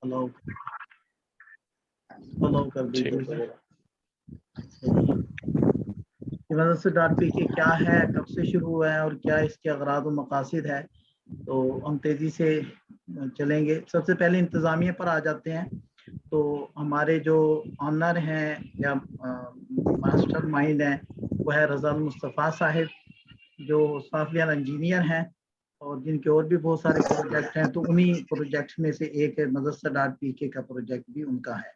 Allow कर दीजिए। मदरसा.pk क्या है, कब से शुरू हुआ है और क्या इसके अगराद व मकासिद है, तो हम तेज़ी से चलेंगे। सबसे पहले इंतज़ामिया पर आ जाते हैं। तो हमारे जो ऑनर हैं या मास्टर माइंड हैं वो है रज़ा मुस्तफ़ा साहिब, जो सॉफ्टवेयर इंजीनियर हैं और जिनके और भी बहुत सारे प्रोजेक्ट हैं। तो उन्हीं प्रोजेक्ट्स में से एक है मदरसा.pk का प्रोजेक्ट भी उनका है।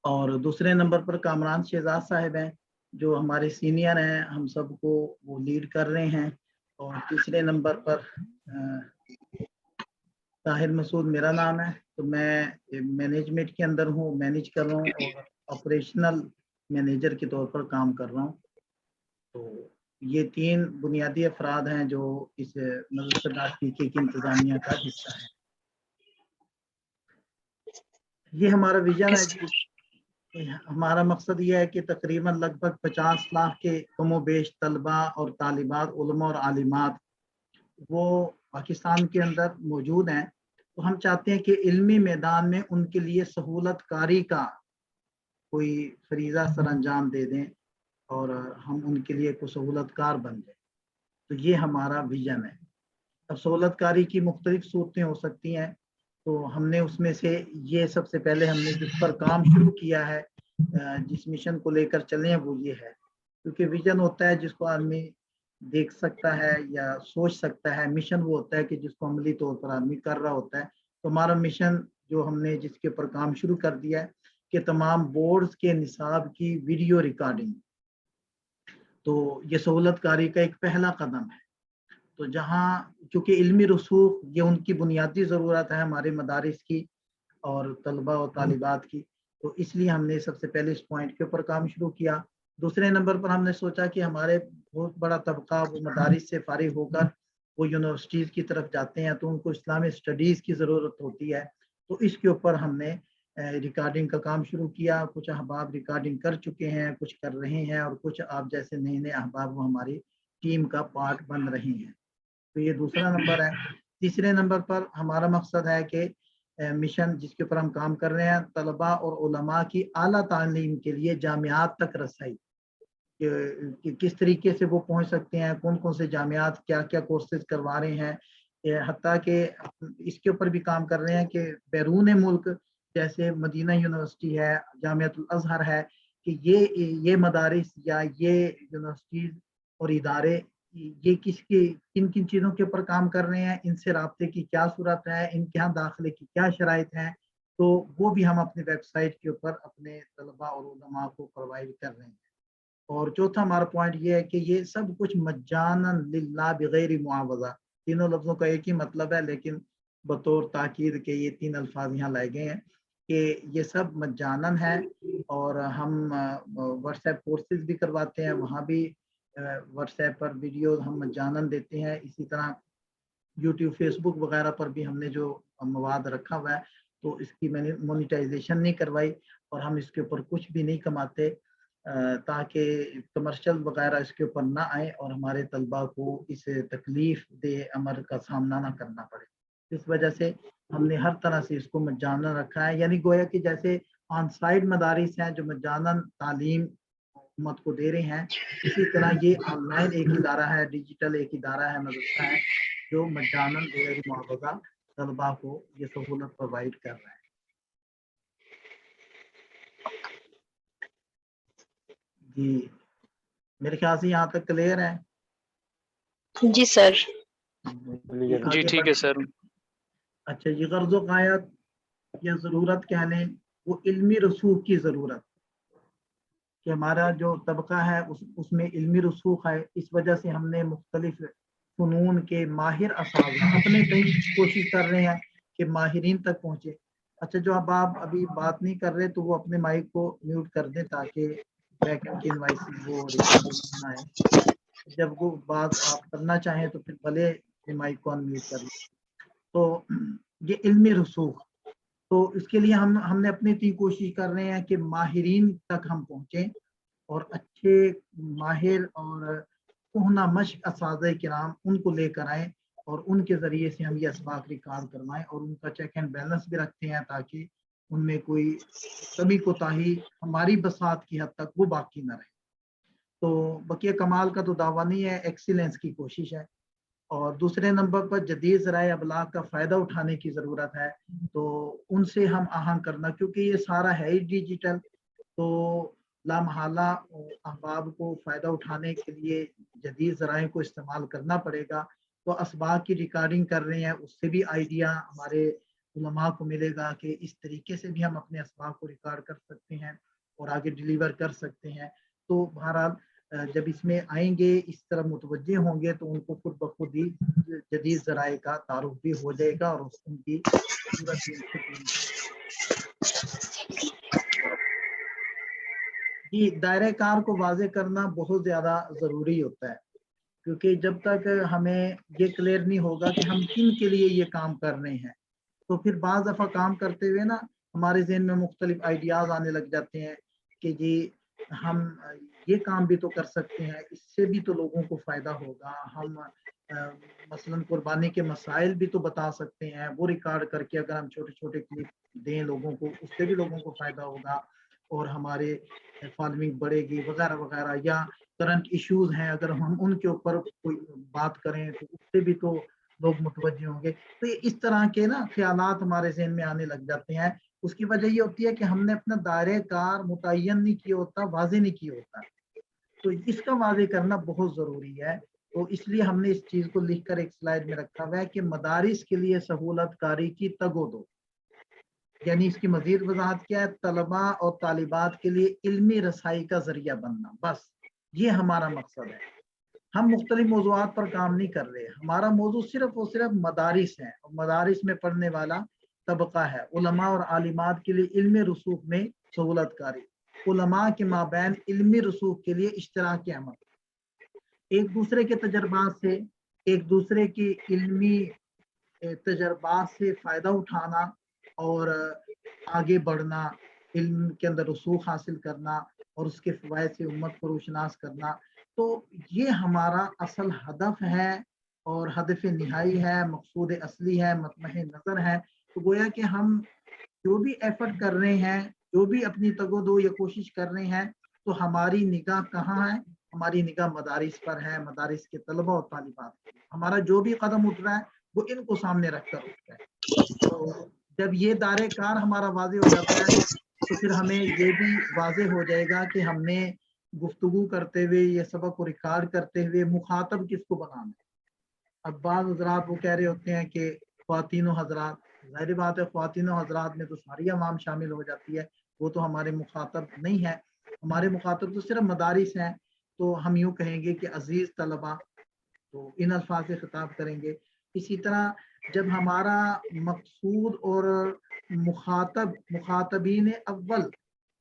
और दूसरे नंबर पर कामरान शहजाद साहिब हैं, जो हमारे सीनियर हैं, हम सबको वो लीड कर रहे हैं। और तीसरे नंबर पर ताहिर मसूद मेरा नाम है, तो मैं मैनेजमेंट के अंदर हूँ, मैनेज कर रहा हूँ और ऑपरेशनल मैनेजर के तौर पर काम कर रहा हूँ। तो ये 3 बुनियादी अफराद हैं जो इस मदरसा.pk की इंतजामिया का हिस्सा है। ये हमारा विजन है जी। हमारा मकसद ये है कि तकरीबन लगभग 50 लाख के कमोबेश तलबा और तालिबात, उलमा और आलिमात वो पाकिस्तान के अंदर मौजूद हैं। तो हम चाहते हैं कि इल्मी मैदान में उनके लिए सहूलत कारी का कोई फरीज़ा सर अंजाम दे दें और हम उनके लिए कोई सहूलतकार बन जाए। तो ये हमारा विजन है। अब सहूलतकारी की मुख्तलिफ सूरतें हो सकती हैं, तो हमने उसमें से ये सबसे पहले हमने जिस पर काम शुरू किया है, जिस मिशन को लेकर चले हैं वो ये है। क्योंकि विजन होता है जिसको आदमी देख सकता है या सोच सकता है, मिशन वो होता है कि जिसको अमली तौर पर आदमी कर रहा होता है। तो हमारा मिशन जो हमने जिसके ऊपर काम शुरू कर दिया है कि तमाम बोर्ड्स के निसाब की वीडियो रिकॉर्डिंग, तो ये सहूलतकारी का एक पहला कदम है। तो जहाँ चूँकि इल्मी रसूख ये उनकी बुनियादी ज़रूरत है हमारे मदारिस की और तलबा और तालिबात की, तो इसलिए हमने सबसे पहले इस पॉइंट के ऊपर काम शुरू किया। दूसरे नंबर पर हमने सोचा कि हमारे बहुत बड़ा तबका वो मदारिस से फारिग होकर वो यूनिवर्सिटीज़ की तरफ जाते हैं, तो उनको इस्लामिक स्टडीज़ की ज़रूरत होती है। तो इसके ऊपर हमने रिकॉर्डिंग का काम शुरू किया। कुछ अहबाब रिकॉर्डिंग कर चुके हैं, कुछ कर रहे हैं और कुछ आप जैसे नए-नए अहबाब वो हमारी टीम का पार्ट बन रहे हैं। तो ये दूसरा नंबर है। तीसरे नंबर पर हमारा मकसद है कि मिशन जिसके ऊपर हम काम कर रहे हैं, तलबा और उलमा की आला तालीम के लिए जामियात तक रसाई, कि किस तरीके से वो पहुंच सकते हैं, कौन कौन से जामियात क्या क्या कोर्सेज करवा रहे हैं। हत्ता कि इसके ऊपर भी काम कर रहे हैं कि बैरून मुल्क जैसे मदीना यूनिवर्सिटी है, जामियातुल अज़हर है, कि ये मदारिस या ये यूनिवर्सिटीज़ और इदारे ये किन किन चीज़ों के ऊपर काम कर रहे हैं, इनसे राब्ते की क्या सूरत है, इनके यहाँ दाखिले की क्या शराइत हैं। तो वो भी हम अपनी वेबसाइट के ऊपर अपने तलबा और उलमा को प्रोवाइड कर रहे हैं। और चौथा हमारा पॉइंट ये है कि ये सब कुछ मज्जानन लिल्लाह बिगैर मुआवजा, तीनों लफ्ज़ों का एक ही मतलब है, लेकिन बतौर ताकीद के ये 3 अल्फाज यहाँ लाए गए हैं कि ये सब मज्जानन है। और हम व्हाट्सएप कोर्सेज भी करवाते हैं, वहाँ भी व्हाट्सएप पर वीडियो हम मज्जानन देते हैं। इसी तरह यूट्यूब, फेसबुक वगैरह पर भी हमने जो मवाद रखा हुआ है, तो इसकी मैंने मोनेटाइजेशन नहीं करवाई और हम इसके ऊपर कुछ भी नहीं कमाते, ताकि कमर्शियल वगैरह इसके ऊपर ना आए और हमारे तलबा को इस तकलीफ दे अमर का सामना ना करना पड़े। इस वजह से हमने हर तरह से इसको मज्जानन रखा है, यानी गोया कि जैसे ऑन साइड मदारिस हैं जो मज्जानन तालीम हुकूमत को दे रहे हैं, इसी तरह ये ऑनलाइन एक इदारा है, डिजिटल एक इदारा है, मदरसा है, जो मज्जानन बगैर मुआवजा तलबा को ये सहूलत प्रोवाइड कर रहा है। जी, मेरे ख्याल से यहाँ तक क्लियर है। जी सर। जी ठीक है सर। अच्छा, ये गर्ज़ गायत या ज़रूरत कह लें, वो इल्मी रसूख की ज़रूरत, कि हमारा जो तबका है उसमें इल्मी रसूख है। इस वजह से हमने मुख्तलिफ फ़नून के माहिर असातिज़ा अपने तय कोशिश कर रहे हैं कि माहिरीन तक पहुँचे। अच्छा, जो अब आप अभी बात नहीं कर रहे तो वो अपने माइक को म्यूट कर दें ताकि बैकएंड की इनवॉइस वो रिकॉर्डिंग ना आए। जब वो बात आप करना चाहें तो फिर भले अपने माइक को अनम्यूट कर लें। तो ये इल्मी रसूख, तो इसके लिए हमने अपनी इतनी कोशिश कर रहे हैं कि माहिरीन तक हम पहुँचें और अच्छे माहिर और कोहना मश्क असातिज़ा किराम उनको लेकर आएँ اور ان کے ذریعے سے ہم یہ اسباق ریکارڈ کروائیں اور ان کا چیک اینڈ بیلنس بھی رکھتے ہیں تاکہ ان میں کوئی کمی کوتاہی ہماری بساط کی حد تک وہ باقی نہ رہے. تو بقیہ کمال کا تو دعویٰ نہیں ہے، ایکسیلنس کی کوشش ہے. اور دوسرے نمبر پر جدید ذرائع ابلاغ کا فائدہ اٹھانے کی ضرورت ہے، تو ان سے ہم آہنگ کرنا، کیونکہ یہ سارا ہے ہی ڈیجیٹل، تو لامحالہ احباب کو فائدہ اٹھانے کے لیے جدید ذرائع کو استعمال کرنا پڑے گا. تو اسباق کی ریکارڈنگ کر رہے ہیں، اس سے بھی آئیڈیا ہمارے علماء کو ملے گا کہ اس طریقے سے بھی ہم اپنے اسباق کو ریکارڈ کر سکتے ہیں اور آگے ڈیلیور کر سکتے ہیں. تو بہرحال جب اس میں آئیں گے، اس طرح متوجہ ہوں گے، تو ان کو خود بخود ہی جدید ذرائع کا تعارف بھی ہو جائے گا اور ان کی ضرورت بھی ان سے پوری. جی، دائرہ کار کو واضح کرنا بہت زیادہ ضروری ہوتا ہے، کیونکہ جب تک ہمیں یہ کلیئر نہیں ہوگا کہ ہم کن کے لیے یہ کام کر رہے ہیں، تو پھر بعض دفعہ کام کرتے ہوئے نا ہمارے ذہن میں مختلف آئیڈیاز آنے لگ جاتے ہیں کہ جی ہم یہ کام بھی تو کر سکتے ہیں، اس سے بھی تو لوگوں کو فائدہ ہوگا، ہم مثلا قربانی کے مسائل بھی تو بتا سکتے ہیں، وہ ریکارڈ کر کے اگر ہم چھوٹے چھوٹے کلپ دیں لوگوں کو، اس سے بھی لوگوں کو فائدہ ہوگا اور ہمارے فالوئنگ بڑھے گی وغیرہ وغیرہ. یا کرنٹ ایشوز ہیں، اگر ہم ان کے اوپر کوئی بات کریں تو اس سے بھی تو لوگ متوجہ ہوں گے. تو اس طرح کے نا خیالات ہمارے ذہن میں آنے لگ جاتے ہیں. اس کی وجہ یہ ہوتی ہے کہ ہم نے اپنا دائرہ کار متعین نہیں کیا ہوتا، واضح نہیں کیا ہوتا، تو اس کا واضح کرنا بہت ضروری ہے. تو اس لیے ہم نے اس چیز کو لکھ کر ایک سلائیڈ میں رکھا ہوا ہے کہ مدارس کے لیے سہولت کاری کی تگ و دو، یعنی اس کی مزید وضاحت کیا ہے؟ طلباء اور طالبات کے لیے علمی رسائی کا ذریعہ بننا، بس یہ ہمارا مقصد ہے. ہم مختلف موضوعات پر کام نہیں کر رہے، ہمارا موضوع صرف اور صرف مدارس ہے، اور مدارس میں پڑھنے والا طبقہ ہے. علماء اور عالمات کے لیے علمی رسوخ میں سہولت کاری، علماء کے مابین علمی رسوخ کے لیے اشتراک عمل، ایک دوسرے کے تجربات سے، ایک دوسرے کی علمی تجربات سے فائدہ اٹھانا اور آگے بڑھنا، علم کے اندر رسوخ حاصل کرنا اور اس کے فوائد سے امت کو روشناس کرنا. تو یہ ہمارا اصل ہدف ہے اور ہدف نہائی ہے، مقصود اصلی ہے، مطمع نظر ہے. تو گویا کہ ہم جو بھی ایفرٹ کر رہے ہیں، جو بھی اپنی تگ و دو یا کوشش کر رہے ہیں، تو ہماری نگاہ کہاں ہے؟ ہماری نگاہ مدارس پر ہے، مدارس کے طلباء اور طالبات. ہمارا جو بھی قدم اٹھ رہا ہے وہ ان کو سامنے رکھ کر اٹھ رہا ہے. تو جب یہ دائرہ کار ہمارا واضح ہو جاتا ہے تو پھر ہمیں یہ بھی واضح ہو جائے گا کہ ہم نے گفتگو کرتے ہوئے یہ سبق کو ریکارڈ کرتے ہوئے مخاطب کس کو بنانا ہے. اب بعض حضرات وہ کہہ رہے ہوتے ہیں کہ خواتین و حضرات، ظاہر بات ہے خواتین و حضرات میں تو ساری عوام شامل ہو جاتی ہے، وہ تو ہمارے مخاطب نہیں ہے. ہمارے مخاطب تو صرف مدارس ہیں. تو ہم یوں کہیں گے کہ عزیز طلباء، تو ان الفاظ سے خطاب کریں گے. اسی طرح جب ہمارا مقصود اور مخاطبین اول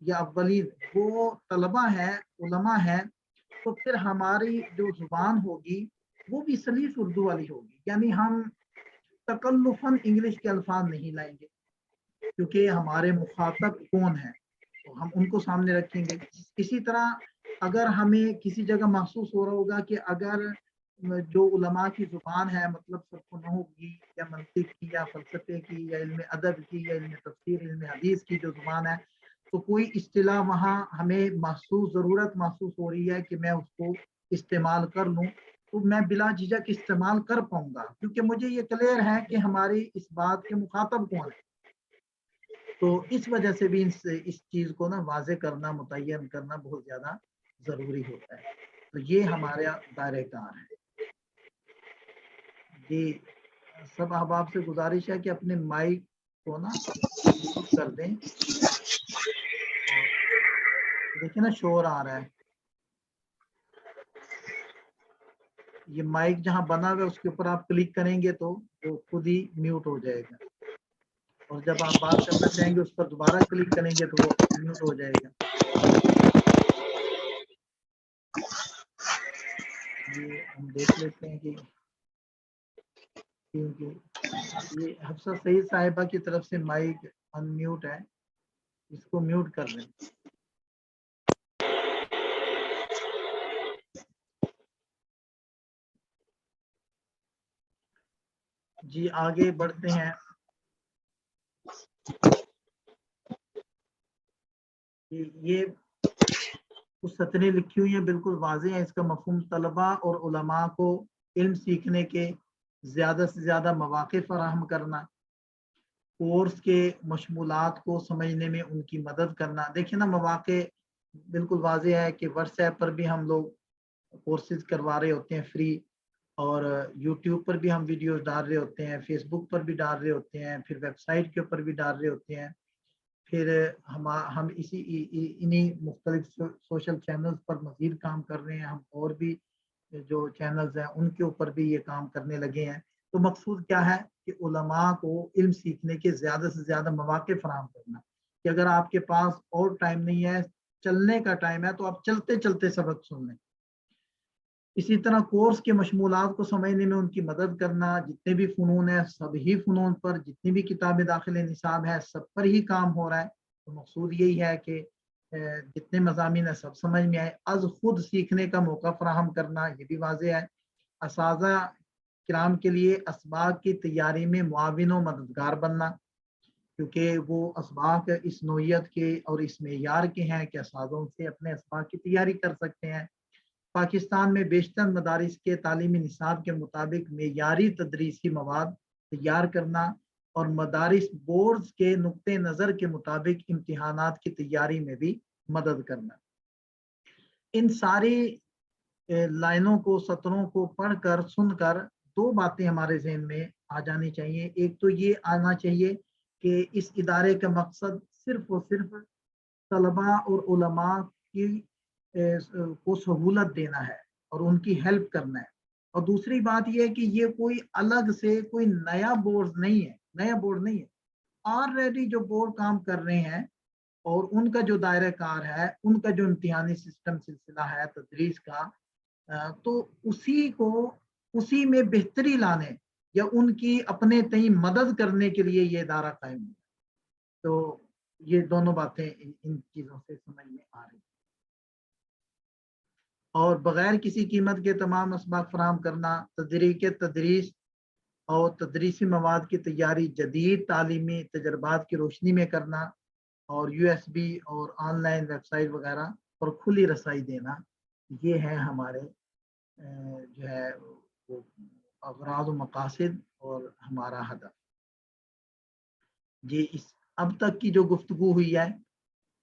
یا اولین وہ طلباء ہیں، علماء ہیں، تو پھر ہماری جو زبان ہوگی وہ بھی سلیس اردو والی ہوگی. یعنی ہم تکلفاً انگلش کے الفاظ نہیں لائیں گے، کیونکہ ہمارے مخاطب کون ہیں تو ہم ان کو سامنے رکھیں گے. اسی طرح اگر ہمیں کسی جگہ محسوس ہو رہا ہوگا کہ اگر جو علماء کی زبان ہے، مطلب صرف نحو کی یا منطق کی یا فلسفے کی یا علم ادب کی یا علم تفسیر، علم حدیث کی جو زبان ہے، تو کوئی اصطلاح وہاں ہمیں ضرورت محسوس ہو رہی ہے کہ میں اس کو استعمال کر لوں، تو میں بلا جھجک استعمال کر پاؤں گا، کیونکہ مجھے یہ کلیئر ہے کہ ہماری اس بات کے مخاطب کون ہے. تو اس وجہ سے بھی اس چیز کو نا واضح کرنا، متعین کرنا بہت زیادہ ضروری ہوتا ہے. تو یہ ہمارا دائرہ کار ہے. جی، سب احباب سے گزارش ہے کہ اپنے مائک کو نا کر دیں. دیکھیں نا شور آ رہا ہے. یہ مائک جہاں بنا ہوا ہے اس کے اوپر آپ کلک کریں گے تو وہ خود ہی میوٹ ہو جائے گا، اور جب آپ بات کرنا چاہیں گے اس پر دوبارہ کلک کریں گے تو وہ میوٹ ہو جائے گا. یہ ہم دیکھ لیتے ہیں کہ کیونکہ یہ حفصہ سعید صاحبہ کی طرف سے مائک ان میوٹ ہے، اس کو میوٹ کر دیں. जी आगे बढ़ते हैं। ये कुछ सतरें लिखी हुई हैं, बिल्कुल वाज़ेह है। इसका मफ़हूम तलबा और उलमा को इल्म सीखने के ज़्यादा से ज़्यादा मौक़े फ़राहम करना, कोर्स के मशमूलात को समझने में उनकी मदद करना। देखिए ना, मौक़े बिल्कुल वाज़ेह है कि व्हाट्सएप पर भी हम लोग कोर्सेज़ करवा रहे होते हैं फ्री, और यूट्यूब पर भी हम वीडियोज़ डाल रहे होते हैं, फेसबुक पर भी डाल रहे होते हैं, फिर वेबसाइट के ऊपर भी डाल रहे होते हैं। फिर हम इन्हीं मुख्तलिफ सोशल चैनल्स पर मज़ीद काम कर रहे हैं। हम और भी जो चैनल्स हैं उनके ऊपर भी ये काम करने लगे हैं। तो मकसूद क्या है कि उलमा को इल्म सीखने के ज़्यादा से ज़्यादा मौक़े फ़राहम करना, कि अगर आपके पास और टाइम नहीं है, चलने का टाइम है, तो आप चलते-चलते सबक सुन लें। इसी तरह कोर्स के मशमूलात को समझने में उनकी मदद करना, जितने भी फ़नून हैं सभी फ़नून पर, जितनी भी किताबें दाखिल निसाब है सब पर ही काम हो रहा है। तो मकसूद यही है कि जितने मज़ामीन है सब समझ में आए, अज़ खुद सीखने का मौका फ़राहम करना, ये भी वाज़ेह है। असातिज़ा किराम के लिए असबाक़ की तैयारी में मुआविन व मददगार बनना, क्योंकि वो असबाक़ इस नौइयत के और इस मेयार के हैं कि असातिज़ों से अपने असबाक़ की तैयारी कर सकते हैं। पाकिस्तान में बेशतर मदारिस के तालीमी निसाब के मुताबिक मेयारी तदरीसी मवाद तैयार करना और मदारिस बोर्ड्स के नुक्ते नज़र के मुताबिक इम्तिहानात की तैयारी में भी मदद करना। इन सारी लाइनों को, सत्रों को पढ़कर सुनकर दो बातें हमारे ज़हन में आ जानी चाहिए। एक तो ये आना चाहिए कि इस इदारे का मकसद सिर्फ़ और सिर्फ़ तलबा और उलमा की को सहूलत देना है और उनकी हेल्प करना है। और दूसरी बात ये है कि ये कोई अलग से कोई नया बोर्ड नहीं है। ऑलरेडी जो बोर्ड काम कर रहे हैं और उनका जो दायरा कार है, उनका जो इम्तिहानी सिस्टम सिलसिला है तदरीस का, तो उसी में बेहतरी लाने या उनकी अपने तई मदद करने के लिए ये इदारा कायम है। तो ये दोनों बातें इन चीज़ों से समझ में आ रही हैं। और बगैर किसी कीमत के तमाम असबाक फराहम करना, तदरीक तदरीस और तदरीसी मवाद की तैयारी जदीद तालीमी तजर्बात की रोशनी में करना, और USB और ऑनलाइन वेबसाइट वगैरह पर खुली रसाई देना, ये है हमारे जो है वो अगराज़ व मकासिद और हमारा हदफ। ये इस अब तक की जो गुफ्तगू हुई है,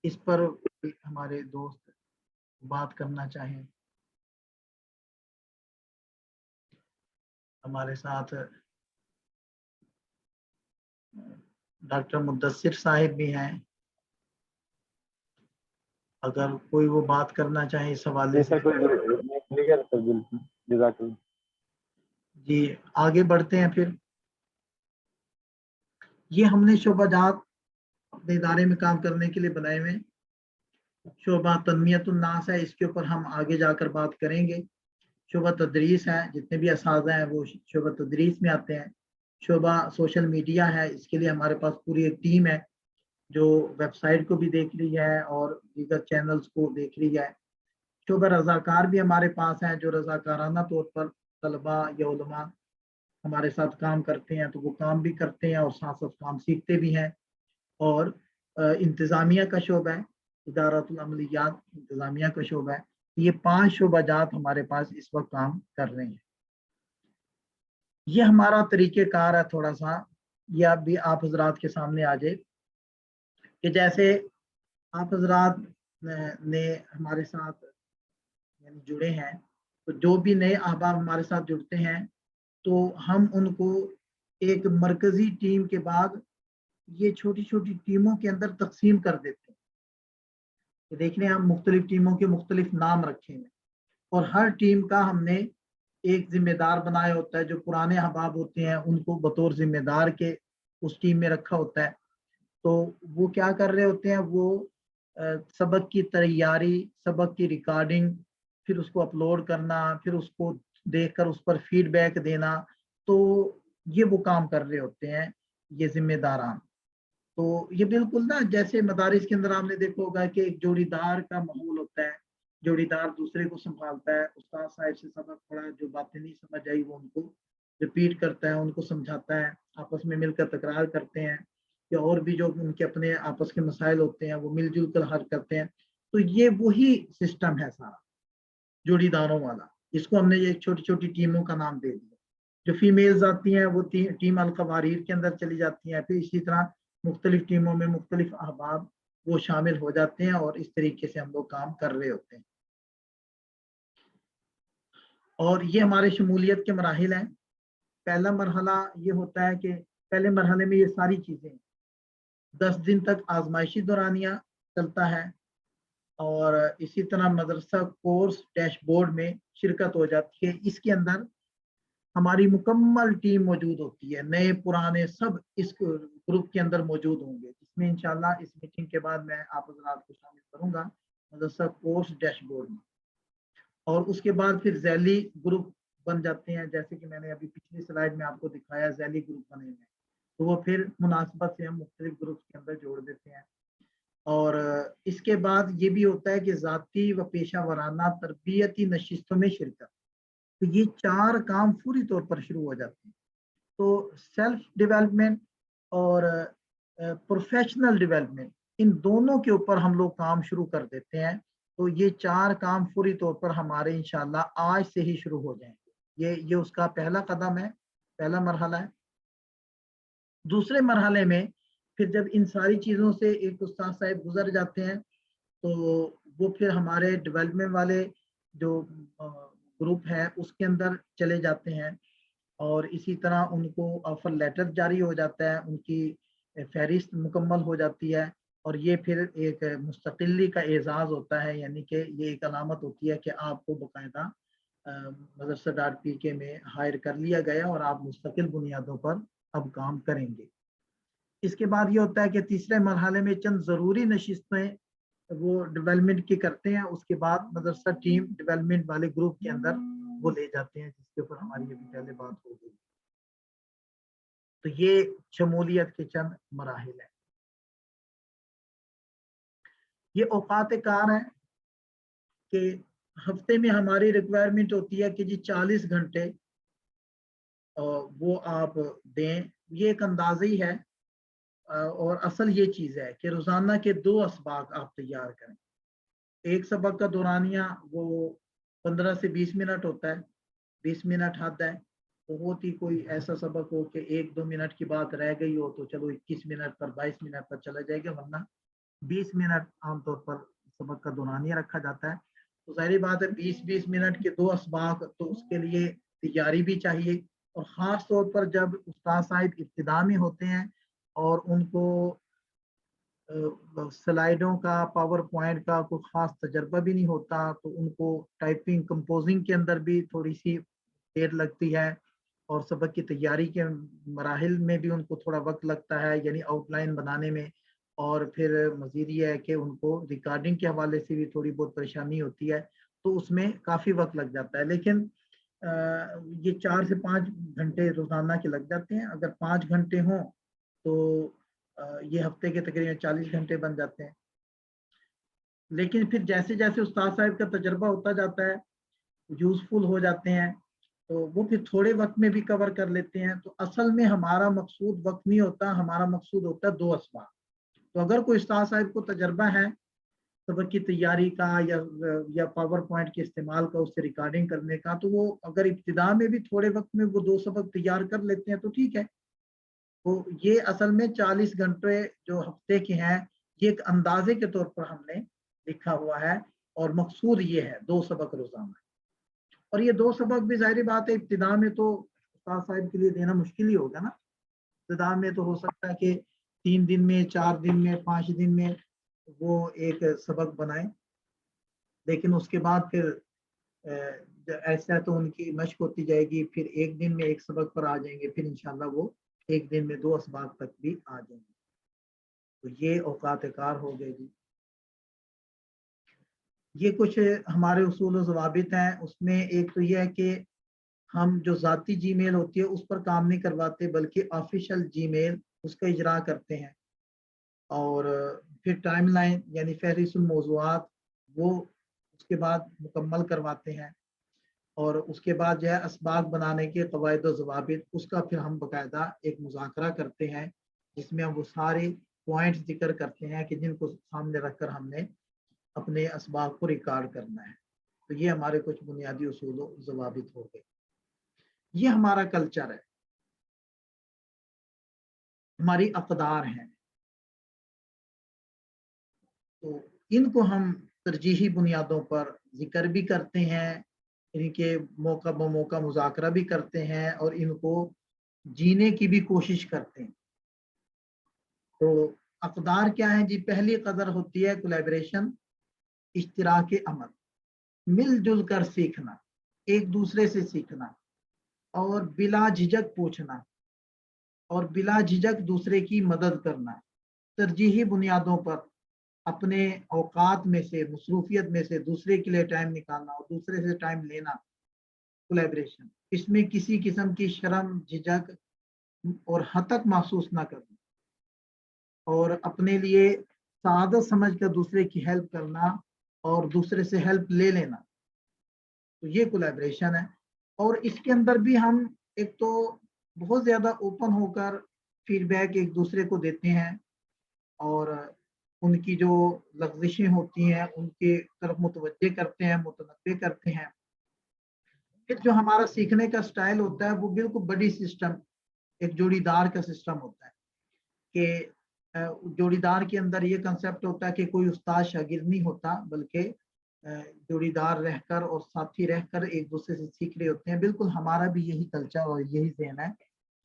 इस पर हमारे दोस्त बात करना चाहें। हमारे साथ डॉक्टर मुद्दस्सिर साहिब भी हैं, अगर कोई वो बात करना चाहे इस हवाले से। जी आगे बढ़ते हैं। फिर ये हमने शोबाजात अपने इदारे में काम करने के लिए बनाए हुए। शोबा तन्मियतुन नास है, इसके ऊपर हम आगे जाकर बात करेंगे। शोबा तदरीस है, जितने भी असातिज़ा हैं वो शोबा तदरीस में आते हैं। शोबा सोशल मीडिया है, इसके लिए हमारे पास पूरी एक टीम है जो वेबसाइट को भी देख रही है और दीगर चैनल्स को देख रही है। शोबा रज़ाकार भी हमारे पास हैं, जो रज़ाकाराना तौर पर तलबा या उलमा हमारे साथ काम करते हैं, तो वो काम भी करते हैं और साथ साथ काम सीखते भी हैं। और इंतज़ामिया का शोबा है, इदारतुल अमलियात इंतज़ामिया का शोबा है। ये 5 शोबाजात हमारे पास इस वक्त काम कर रहे हैं। ये हमारा तरीक़ेकार है थोड़ा सा, ये अब भी आप हज़रात के सामने आ जाए कि जैसे आप हज़रात ने हमारे साथ यानी जुड़े हैं, तो जो भी नए अहबाब हमारे साथ जुड़ते हैं, तो हम उनको एक मरकज़ी टीम के बाद ये छोटी-छोटी टीमों के अंदर तक़सीम कर देते हैं। तो देख रहे हैं, हम मुख्तलिफ टीमों के मुख्तलिफ नाम रखे हैं और हर टीम का हमने एक ज़िम्मेदार बनाया होता है। जो पुराने अहबाब होते हैं उनको बतौर ज़िम्मेदार के उस टीम में रखा होता है। तो वो क्या कर रहे होते हैं, वो सबक की तैयारी, सबक की रिकॉर्डिंग, फिर उसको अपलोड करना, फिर उसको देखकर उस पर फीडबैक देना, तो ये वो काम कर रहे होते हैं, ये ज़िम्मेदारान। तो ये बिल्कुल ना जैसे मदारिस के अंदर आपने देखा होगा कि एक जोड़ीदार का माहौल होता है, जोड़ीदार दूसरे को संभालता है, उस्ताद साहब से सबक पढ़ा, जो बातें नहीं समझ आई वो उनको रिपीट करता है, उनको समझाता है, आपस में मिलकर तकरार करते हैं, या और भी जो उनके अपने आपस के मसाइल होते हैं वो मिलजुल कर हल करते हैं। तो ये वही सिस्टम है सारा जोड़ीदारों वाला। इसको हमने ये छोटी छोटी टीमों का नाम दे दिया। जो फीमेल्स आती हैं वो टीम अल-कवारीर के अंदर चली जाती हैं, फिर इसी तरह मुख्तलिफ टीमों में मुख्तलिफ अहबाब वो शामिल हो जाते हैं और इस तरीके से हम लोग काम कर रहे होते हैं। और ये हमारे शमूलियत के मराहिल हैं। पहला मरहला ये होता है कि पहले मरहले में ये सारी चीज़ें 10 दिन तक आजमाइशी दौरानिया चलता है, और इसी तरह मदरसा कोर्स डैशबोर्ड में शिरकत हो जाती है। इसके अंदर हमारी मुकम्मल टीम मौजूद होती है, नए पुराने सब इस ग्रुप के अंदर मौजूद होंगे, जिसमें इंशाल्लाह इस मीटिंग के बाद मैं आप हज़रात को शामिल करूंगा मदरसा कोर्स डैशबोर्ड में। और उसके बाद फिर जैली ग्रुप बन जाते हैं, जैसे कि मैंने अभी पिछली स्लाइड में आपको दिखाया जैली ग्रुप बने हुए हैं, तो वो फिर मुनासिबत से हम मुख्तलिफ ग्रुप के अंदर जोड़ देते हैं। और इसके बाद ये भी होता है कि ज़ाती व पेशा वराना तरबियती नशिस्तों में शिरकत। तो ये 4 काम पूरी तौर पर शुरू हो जाते हैं। तो सेल्फ डेवलपमेंट और प्रोफेशनल डेवलपमेंट, इन दोनों के ऊपर हम लोग काम शुरू कर देते हैं। तो ये 4 काम पूरी तौर पर हमारे इंशाल्लाह आज से ही शुरू हो जाएंगे। ये उसका पहला कदम है, पहला मरहला है। दूसरे मरहले में फिर जब इन सारी चीज़ों से एक उस्ताद साहब गुजर जाते हैं, तो वो फिर हमारे डेवलपमेंट वाले जो ग्रुप है उसके अंदर चले जाते हैं, और इसी तरह उनको ऑफर लेटर जारी हो जाता है, उनकी फहरिस्त मुकम्मल हो जाती है, और ये फिर एक मुस्तकिली का एजाज़ होता है, यानी कि ये एक अलामत होती है कि आपको बाकायदा मदरसा.pk में हायर कर लिया गया और आप मुस्तकिल बुनियादों पर अब काम करेंगे। इसके बाद ये होता है कि तीसरे मरहले में चंद ज़रूरी नशिस्तें वो डेवलपमेंट की करते हैं, उसके बाद मदरसा टीम डेवलपमेंट वाले ग्रुप के अंदर वो ले जाते हैं, जिसके ऊपर हमारी अभी पहले बात हो गई। तो ये शमूलियत के चंद मराहिल हैं। ये औकात कार है कि हफ्ते में हमारी रिक्वायरमेंट होती है कि जी 40 घंटे वो आप दें। ये एक अंदाज़ा ही है, और असल ये चीज़ है कि रोज़ाना के 2 असबाक आप तैयार करें। एक सबक का दौरानिया वो 15 से 20 मिनट होता है, 20 मिनट हद है। तो होती कोई ऐसा सबक हो कि 1-2 मिनट की बात रह गई हो तो चलो 21 मिनट पर 22 मिनट पर चला जाएगा, वरना 20 मिनट आमतौर पर सबक का दौरानिया रखा जाता है। तो ज़ाहिर बात है 20-20 मिनट के 2 असबाक, तो उसके लिए तैयारी भी चाहिए। और ख़ास तौर पर जब उस्ताद साहिब इब्तिदा में होते हैं और उनको स्लाइडों का, पावर पॉइंट का कोई ख़ास तजर्बा भी नहीं होता, तो उनको टाइपिंग कंपोजिंग के अंदर भी थोड़ी सी देर लगती है, और सबक की तैयारी के मराहिल में भी उनको थोड़ा वक्त लगता है, यानी आउटलाइन बनाने में। और फिर मज़ीद ये है कि उनको रिकॉर्डिंग के हवाले से भी थोड़ी बहुत परेशानी होती है, तो उसमें काफ़ी वक्त लग जाता है। लेकिन ये 4 से 5 घंटे रोज़ाना के लग जाते हैं। अगर 5 घंटे हों तो ये हफ्ते के तकरीबन 40 घंटे बन जाते हैं। लेकिन फिर जैसे जैसे उस्ताद साहब का तजर्बा होता जाता है, यूज़फुल हो जाते हैं, तो वो फिर थोड़े वक्त में भी कवर कर लेते हैं। तो असल में हमारा मकसूद वक्त नहीं होता, हमारा मकसूद होता है 2 असबाब। तो अगर कोई उस्ताद साहब को तजर्बा है सबक की तैयारी का या पावर पॉइंट के इस्तेमाल का, उससे रिकॉर्डिंग करने का, तो वो अगर इब्तिदा में भी थोड़े वक्त में वो 2 सबक तैयार कर लेते हैं तो ठीक है। तो ये असल में 40 घंटे जो हफ्ते के हैं, ये एक अंदाजे के तौर पर हमने लिखा हुआ है, और मकसूद ये है 2 सबक रोजाना। और ये 2 सबक भी ज़ाहिर बात है इब्तिदा में तो उस्ताद साहब के लिए देना मुश्किल ही होगा ना। इब्तिदा में तो हो सकता है कि 3 दिन में, 4 दिन में, 5 दिन में वो एक सबक बनाए, लेकिन उसके बाद फिर ऐसा तो उनकी मशक होती जाएगी, फिर एक दिन में एक सबक पर आ जाएंगे, फिर इंशाल्लाह वो एक दिन में 2 असबाक तक भी आ जाएंगे। तो ये औकात कार हो गए जी। ये कुछ हमारे उसूल व ज़वाबित हैं। उसमें एक तो ये है कि हम जो ज़ाती जीमेल होती है उस पर काम नहीं करवाते, बल्कि ऑफिशियल जीमेल उसका इजरा करते हैं। और फिर टाइमलाइन यानी फहरिस्त मौज़ूआत वो उसके बाद मुकम्मल करवाते हैं। اور اس کے بعد جو ہے اسباق بنانے کے قواعد و ضوابط، اس کا پھر ہم باقاعدہ ایک مذاکرہ کرتے ہیں جس میں ہم وہ سارے پوائنٹس ذکر کرتے ہیں کہ جن کو سامنے رکھ کر ہم نے اپنے اسباق کو ریکارڈ کرنا ہے. تو یہ ہمارے کچھ بنیادی اصول و ضوابط ہو گئے. یہ ہمارا کلچر ہے، ہماری اقدار ہیں. تو ان کو ہم ترجیحی بنیادوں پر ذکر بھی کرتے ہیں، ان کے موقع بموقع مذاکرہ بھی کرتے ہیں اور ان کو جینے کی بھی کوشش کرتے ہیں. تو اقدار کیا ہیں جی؟ پہلی قدر ہوتی ہے کولیبریشن، اشتراک عمل، مل جل کر سیکھنا، ایک دوسرے سے سیکھنا اور بلا جھجک پوچھنا اور بلا جھجک دوسرے کی مدد کرنا، ترجیحی بنیادوں پر اپنے اوقات میں سے، مصروفیت میں سے دوسرے کے لیے ٹائم نکالنا اور دوسرے سے ٹائم لینا، کولیبریشن. اس میں کسی قسم کی شرم، جھجک اور حتک محسوس نہ کرنا اور اپنے لیے سعادت سمجھ کر دوسرے کی ہیلپ کرنا اور دوسرے سے ہیلپ لے لینا. تو یہ کولیبریشن ہے. اور اس کے اندر بھی ہم ایک تو بہت زیادہ اوپن ہو کر فیڈ بیک ایک دوسرے کو دیتے ہیں اور ان کی جو لغزشیں ہوتی ہیں ان کے طرف متوجہ کرتے ہیں، متنبع کرتے ہیں. پھر جو ہمارا سیکھنے کا سٹائل ہوتا ہے وہ بالکل بڑی سسٹم، ایک جوڑی دار کا سسٹم ہوتا ہے کہ جوڑی دار کے اندر یہ کنسپٹ ہوتا ہے کہ کوئی استاد شاگرد نہیں ہوتا، بلکہ جوڑی دار رہ کر اور ساتھی رہ کر ایک دوسرے سے سیکھ رہے ہوتے ہیں. بالکل ہمارا بھی یہی کلچر اور یہی ذہن ہے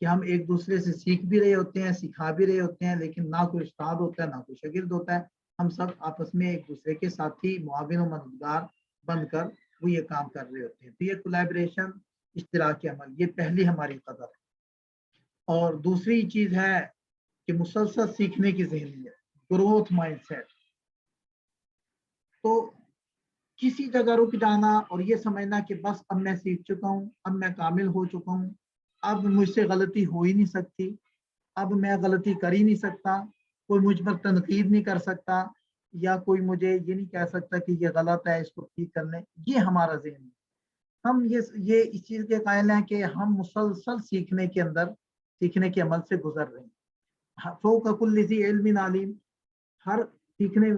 کہ ہم ایک دوسرے سے سیکھ بھی رہے ہوتے ہیں، سکھا بھی رہے ہوتے ہیں، لیکن نہ کوئی استاد ہوتا ہے نہ کوئی شاگرد ہوتا ہے. ہم سب آپس میں ایک دوسرے کے ساتھی، معاون و مددگار بن کر وہ یہ کام کر رہے ہوتے ہیں. تو یہ کولیبریشن، اشتراک عمل، یہ پہلی ہماری قدر ہے. اور دوسری چیز ہے کہ مسلسل سیکھنے کی ذہنیت، گروتھ مائنڈ سیٹ. تو کسی جگہ رک جانا اور یہ سمجھنا کہ بس اب میں سیکھ چکا ہوں، اب میں کامل ہو چکا ہوں، اب مجھ سے غلطی ہو ہی نہیں سکتی، اب میں غلطی کر ہی نہیں سکتا، کوئی مجھ پر تنقید نہیں کر سکتا یا کوئی مجھے یہ نہیں کہہ سکتا کہ یہ غلط ہے، اس کو ٹھیک کرنے. یہ ہمارا ذہن ہے. ہم یہ اس چیز کے قائل ہیں کہ ہم مسلسل سیکھنے کے اندر، سیکھنے کے عمل سے گزر رہے ہیں. فوق کل ذی علم علیم، ہر سیکھنے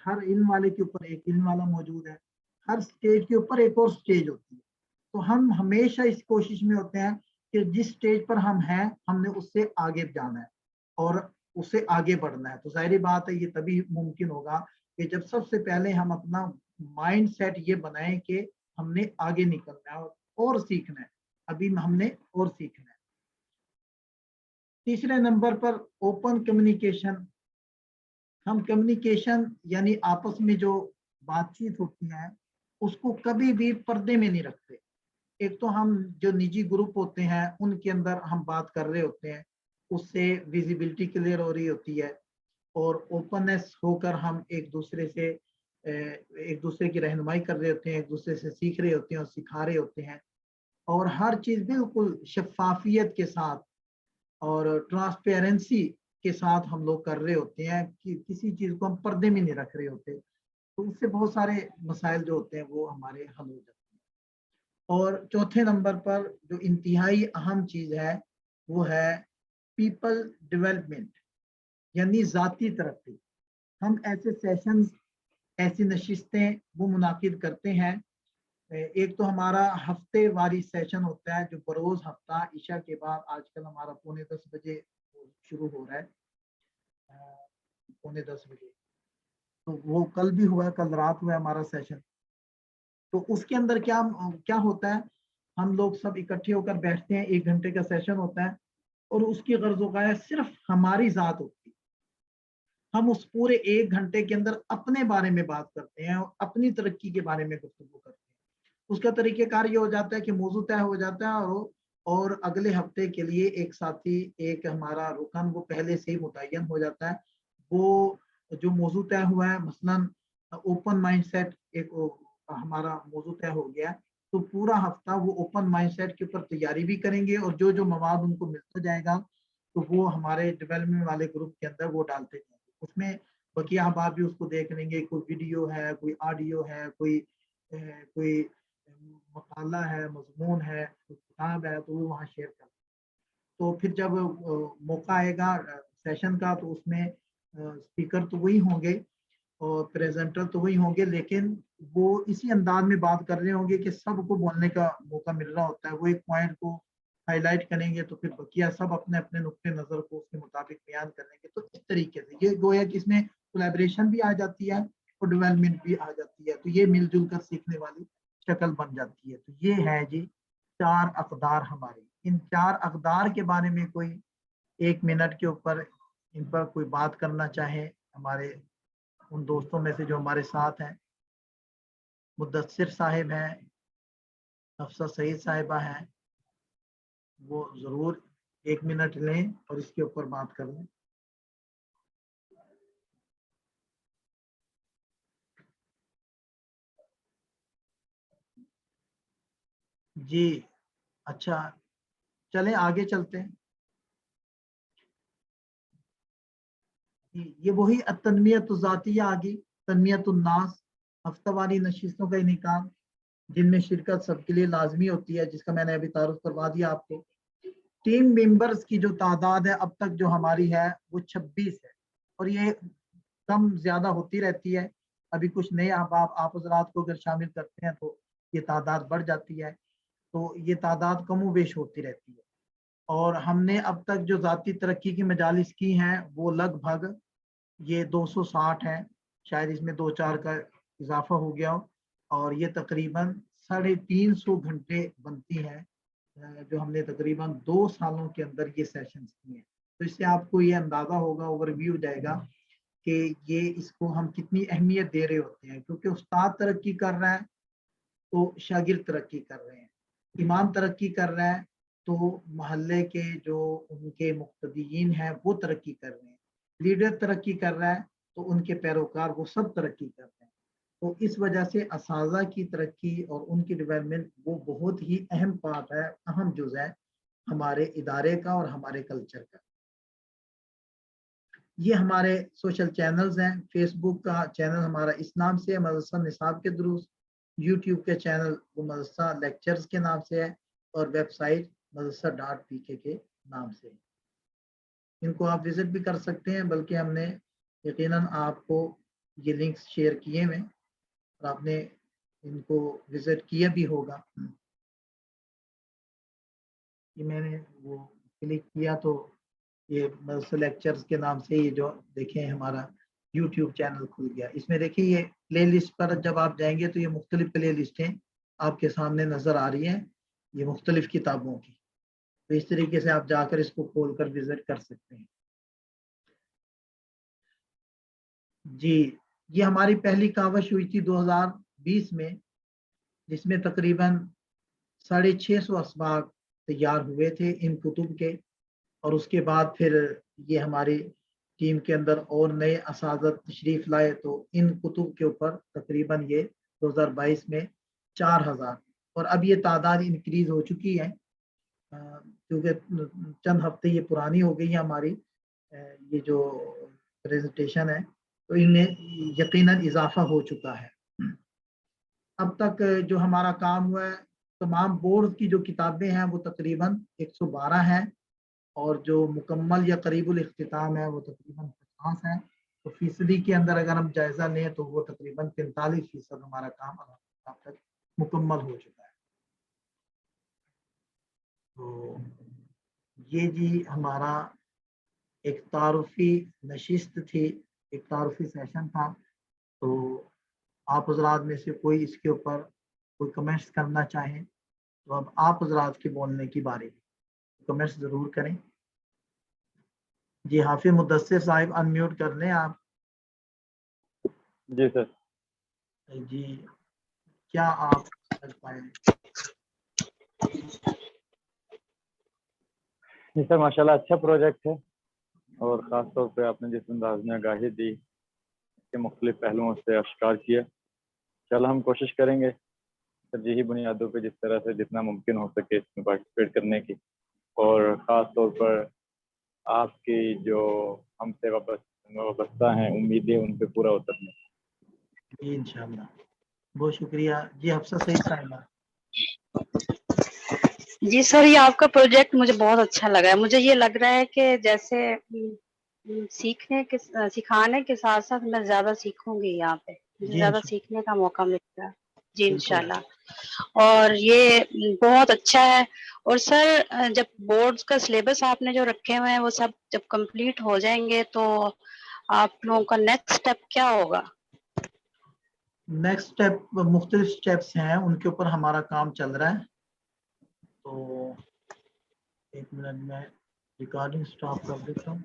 ہر علم والے کے اوپر ایک علم والا موجود ہے، ہر سٹیج کے اوپر ایک اور سٹیج ہوتی ہے. تو ہم ہمیشہ اس کوشش میں ہوتے ہیں کہ جس سٹیج پر ہم ہیں ہم نے اس سے آگے جانا ہے اور اس سے آگے بڑھنا ہے. تو ظاہری بات ہے یہ تبھی ممکن ہوگا کہ جب سب سے پہلے ہم اپنا مائنڈ سیٹ یہ بنائیں کہ ہم نے آگے نکلنا ہے اور سیکھنا ہے. ابھی ہم نے اور سیکھنا ہے. تیسرے نمبر پر اوپن کمیونیکیشن. ہم کمیونیکیشن یعنی آپس میں جو بات چیت ہوتی ہے اس کو کبھی بھی پردے میں نہیں رکھتے. ایک تو ہم جو نجی گروپ ہوتے ہیں ان کے اندر ہم بات کر رہے ہوتے ہیں، اس سے ویزیبلٹی کلیئر ہو رہی ہوتی ہے اور اوپننس ہو کر ہم ایک دوسرے کی رہنمائی کر رہے ہوتے ہیں، ایک دوسرے سے سیکھ رہے ہوتے ہیں اور سکھا رہے ہوتے ہیں. اور ہر چیز بالکل شفافیت کے ساتھ اور ٹرانسپیرنسی کے ساتھ ہم لوگ کر رہے ہوتے ہیں کہ کسی چیز کو ہم پردے میں نہیں رکھ رہے ہوتے. تو اس سے بہت سارے مسائل جو ہوتے ہیں وہ ہمارے حل ہو جاتے ہیں. اور چوتھے نمبر پر جو انتہائی اہم چیز ہے وہ ہے پیپل ڈیولپمنٹ یعنی ذاتی ترقی. ہم ایسے سیشنز، ایسی نشستیں وہ منعقد کرتے ہیں. ایک تو ہمارا ہفتے واری سیشن ہوتا ہے جو بروز ہفتہ عشاء کے بعد، آج کل ہمارا 9:45 بجے شروع ہو رہا ہے، 9:45 بجے. تو وہ کل بھی ہوا ہے، کل رات ہوا ہے ہمارا سیشن. تو اس کے اندر کیا ہوتا ہے، ہم لوگ سب اکٹھے ہو کر بیٹھتے ہیں، 1 گھنٹے کا سیشن ہوتا ہے اور اس کی غرض و غایت صرف ہماری ذات ہوتی ہے. ہم اس پورے 1 گھنٹے کے اندر اپنے بارے میں بات کرتے ہیں اور اپنی ترقی کے بارے میں گفتگو کرتے ہیں. اس کا طریقہ کار یہ ہو جاتا ہے کہ موضوع طے ہو جاتا ہے اور اگلے ہفتے کے لیے ایک ساتھی، ایک ہمارا رکن وہ پہلے سے ہی متعین ہو جاتا ہے. وہ جو موضوع طے ہوا ہے، مثلاً اوپن مائنڈ سیٹ ایک ہمارا موضوع طے ہو گیا، تو پورا ہفتہ وہ اوپن مائنڈ سیٹ کے اوپر تیاری بھی کریں گے اور جو مواد ان کو ملتا جائے گا تو وہ ہمارے ڈیولپمنٹ والے گروپ کے اندر وہ ڈالتے جائیں گے. اس میں بقیہ احباب بھی اس کو دیکھ لیں گے، کوئی ویڈیو ہے، کوئی آڈیو ہے، کوئی मकाला है, मजमून है, किताब है, तो वो वहाँ शेयर कर। तो फिर जब मौका आएगा सेशन का तो उसमें स्पीकर तो वही होंगे और प्रेजेंटर तो वही होंगे, लेकिन वो इसी अंदाज में बात कर रहे होंगे कि सबको बोलने का मौका मिल रहा होता है। वो एक पॉइंट को हाईलाइट करेंगे तो फिर बकिया सब अपने अपने नुक्ते नज़र को उसके मुताबिक बयान करेंगे। तो इस तरीके से ये गोया कि इसमें कोलैबोरेशन भी आ जाती है और डेवलपमेंट भी आ जाती है। तो ये मिलजुल कर सीखने वाली शक्ल बन जाती है। तो ये है जी 4 अक़दार हमारे। इन 4 अक़दार के बारे में कोई 1 मिनट के ऊपर इन पर कोई बात करना चाहे हमारे उन दोस्तों में से जो हमारे साथ हैं। मुद्दस्सिर साहिब हैं, हफ्सा सईद साहिबा हैं, वो ज़रूर 1 मिनट लें और इसके ऊपर बात कर लें। जी अच्छा, चलें आगे चलते हैं। ये वही तनमियत ज़ातिया आ गई, तनमियत उन्नास, हफ्तावारी नशिस्तों का इनेकाम जिनमें शिरकत सबके लिए लाजमी होती है, जिसका मैंने अभी तारुफ करवा दिया आपको। टीम मेंबर्स की जो तादाद है अब तक जो हमारी है वो 26 है और ये कम ज्यादा होती रहती है। अभी कुछ नए अहबाब आप हज़रात को अगर शामिल करते हैं तो ये तादाद बढ़ जाती है। तो ये तादाद कमोबेश होती रहती है। और हमने अब तक जो ज़ाती तरक्की की मजालिस की हैं वो लगभग ये 260 है, शायद इसमें 2-4 का इजाफा हो गया हो। और ये तकरीबन 350 घंटे बनती हैं जो हमने तकरीबन 2 सालों के अंदर ये सेशंस किए हैं। तो इससे आपको ये अंदाजा होगा, ओवरव्यू हो जाएगा कि ये इसको हम कितनी अहमियत दे रहे होते हैं। क्योंकि उस्ताद तरक्की कर रहा है तो शागिर्द तरक्की कर रहे हैं, इमाम तरक्की कर रहा है तो मोहल्ले के जो उनके मुक्तदीन हैं वो तरक्की कर रहे हैं, लीडर तरक्की कर रहा है तो उनके पैरोकार वो सब तरक्की कर रहे हैं। तो इस वजह से असाज़ा की तरक्की और उनकी डेवलपमेंट वो बहुत ही अहम पार्ट है, अहम जुज़ है हमारे इदारे का और हमारे कल्चर का। ये हमारे सोशल चैनल्स हैं। फेसबुक का चैनल हमारा इस नाम से है, मदरसा निसाब के दुरूस। यूट्यूब के चैनल वो मदरसा लेक्चर्स के नाम से है और वेबसाइट madrasa.pk के नाम से। इनको आप विजिट भी कर सकते हैं, बल्कि हमने यकीनन आपको ये लिंक्स शेयर किए हैं और आपने इनको विजिट किया भी होगा। कि मैंने वो क्लिक किया तो ये मदरसा लेक्चर्स के नाम से ये जो देखें हमारा यूट्यूब चैनल खुल गया। इसमें देखिए ये प्ले लिस्ट पर जब आप जाएंगे तो ये मुख्तलिफ प्ले लिस्टें आपके सामने नज़र आ रही हैं, ये मुख्तलिफ किताबों की। तो इस तरीके से आप जाकर इसको खोल कर विजिट कर सकते हैं। जी, ये हमारी पहली कावश हुई थी 2020 में, जिसमें तकरीबन 650 असबाब तैयार हुए थे इन कुतुब के। और उसके बाद फिर ये हमारी टीम के अंदर और नए असातिज़ा तशरीफ़ लाए तो इन कुतुब के ऊपर तकरीबन ये 2022 में 4000 और अब ये तादाद इंक्रीज़ हो चुकी है क्योंकि चंद हफ्ते ये पुरानी हो गई है हमारी ये जो प्रेजेंटेशन है, तो इनमें यकीनन इजाफा हो चुका है। अब तक जो हमारा काम हुआ है, तमाम बोर्ड की जो किताबें हैं वो तकरीबन 112 हैं और जो मुकम्मल या करीबुल इख्तिताम है वो तकरीबन 50 है। तो फीसदी के अंदर अगर हम जायजा लें तो वो तकरीबन 45% हमारा काम अब तक मुकम्मल हो चुका है। तो ये जी हमारा एक तारुफी नशिस्त थी, एक तारुफी सेशन था। तो आप हज़रात में से कोई इसके ऊपर कोई कमेंट्स करना चाहें तो अब आप हज़रात के बोलने की बारी, कमेंट्स ज़रूर करें। जी हाफिज मुद्दस्सिर साहिब अनम्यूट कर लें आप। जी सर। जी क्या आप कर पाए? जी सर, माशाल्लाह अच्छा प्रोजेक्ट है और ख़ास तौर पे आपने जिस अंदाज में आगाही दी के मुख्तलिफ पहलुओं से आश्कार किया। चलो हम कोशिश करेंगे तरजीही बुनियादों पे जिस तरह से जितना मुमकिन हो सके इसमें पार्टिसिपेट करने की, और ख़ास तौर पर आपकी जो हमसे वाबस्ता हैं उम्मीदें उन पे पूरा उतरने। जी इंशाल्लाह, बहुत शुक्रिया। जी हफ्सा सईद साहिबा। جی سر، یہ آپ کا پروجیکٹ مجھے بہت اچھا لگا ہے. مجھے یہ لگ رہا ہے کہ جیسے سکھانے کے ساتھ ساتھ میں زیادہ سیکھوں گی یہاں پہ. مجھے جی زیادہ انشاء سیکھنے کا موقع ملتا ہے. جی بالکل. انشاءاللہ. اور یہ بہت اچھا ہے. اور سر جب بورڈز کا سلیبس آپ نے جو رکھے ہوئے ہیں وہ سب جب کمپلیٹ ہو جائیں گے تو آپ لوگوں کا نیکسٹ اسٹیپ کیا ہوگا؟ نیکسٹ اسٹیپ مختلف اسٹیپس ہیں، ان کے اوپر ہمارا کام چل رہا ہے. تو ایک منٹ میں ریکارڈنگ سٹاپ کر دیتا ہوں.